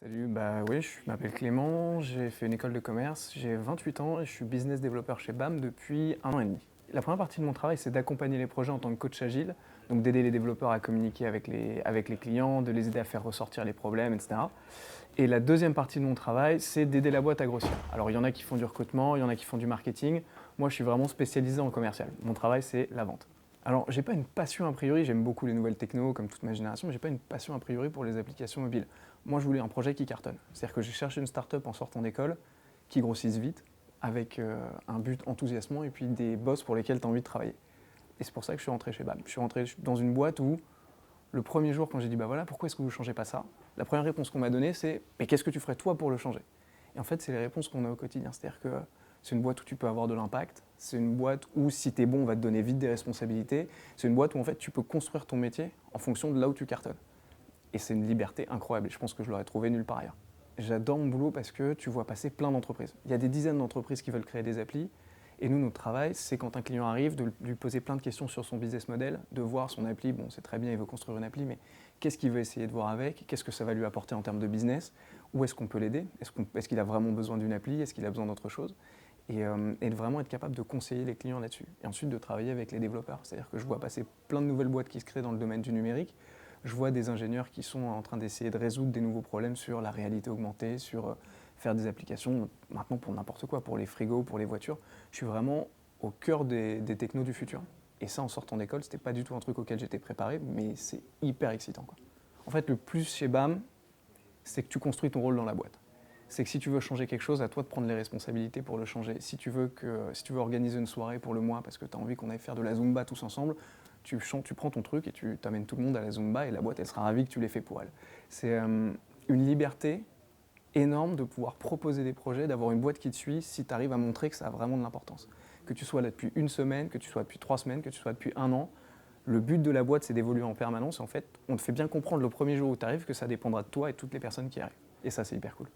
Salut, bah oui, je m'appelle Clément, j'ai fait une école de commerce, j'ai 28 ans et je suis business développeur chez BAM depuis 1 an et demi. La première partie de mon travail, c'est d'accompagner les projets en tant que coach agile, donc d'aider les développeurs à communiquer avec les clients, de les aider à faire ressortir les problèmes, etc. Et la deuxième partie de mon travail, c'est d'aider la boîte à grossir. Alors il y en a qui font du recrutement, il y en a qui font du marketing. Moi, je suis vraiment spécialisé en commercial. Mon travail, c'est la vente. Alors, j'ai pas une passion a priori, j'aime beaucoup les nouvelles techno comme toute ma génération, mais j'ai pas une passion a priori pour les applications mobiles. Moi, je voulais un projet qui cartonne. C'est-à-dire que j'ai cherché une start-up en sortant d'école qui grossisse vite, avec un but enthousiasmant et puis des boss pour lesquels tu as envie de travailler. Et c'est pour ça que je suis rentré chez BAM. Je suis rentré dans une boîte où, le premier jour, quand j'ai dit bah voilà, pourquoi est-ce que vous ne changez pas ça, la première réponse qu'on m'a donnée, c'est mais qu'est-ce que tu ferais toi pour le changer? Et en fait, c'est les réponses qu'on a au quotidien. C'est-à-dire que c'est une boîte où tu peux avoir de l'impact, c'est une boîte où si tu es bon, on va te donner vite des responsabilités, c'est une boîte où en fait tu peux construire ton métier en fonction de là où tu cartonnes. Et c'est une liberté incroyable et je pense que je l'aurais trouvé nulle part ailleurs. J'adore mon boulot parce que tu vois passer plein d'entreprises. Il y a des dizaines d'entreprises qui veulent créer des applis. Et nous, notre travail, c'est quand un client arrive, de lui poser plein de questions sur son business model, de voir son appli. Bon, c'est très bien, il veut construire une appli, mais qu'est-ce qu'il veut essayer de voir avec? Qu'est-ce que ça va lui apporter en termes de business? Où est-ce qu'on peut l'aider? Est-ce qu'il a vraiment besoin d'une appli? Est-ce qu'il a besoin d'autre chose? Et de vraiment être capable de conseiller les clients là-dessus. Et ensuite de travailler avec les développeurs. C'est-à-dire que je vois passer plein de nouvelles boîtes qui se créent dans le domaine du numérique. Je vois des ingénieurs qui sont en train d'essayer de résoudre des nouveaux problèmes sur la réalité augmentée, sur faire des applications maintenant pour n'importe quoi, pour les frigos, pour les voitures. Je suis vraiment au cœur des technos du futur. Et ça, en sortant d'école, c'était pas du tout un truc auquel j'étais préparé, mais c'est hyper excitant, quoi. En fait, le plus chez BAM, c'est que tu construis ton rôle dans la boîte. C'est que si tu veux changer quelque chose, à toi de prendre les responsabilités pour le changer. Si tu veux organiser une soirée pour le mois parce que tu as envie qu'on aille faire de la Zumba tous ensemble, tu prends ton truc et tu t'amènes tout le monde à la Zumba et la boîte, elle sera ravie que tu l'aies fait pour elle. C'est une liberté énorme de pouvoir proposer des projets, d'avoir une boîte qui te suit si tu arrives à montrer que ça a vraiment de l'importance. Que tu sois là depuis une semaine, que tu sois depuis 3 semaines, que tu sois depuis un an, le but de la boîte, c'est d'évoluer en permanence. Et en fait, on te fait bien comprendre le premier jour où tu arrives que ça dépendra de toi et de toutes les personnes qui arrivent. Et ça, c'est hyper cool.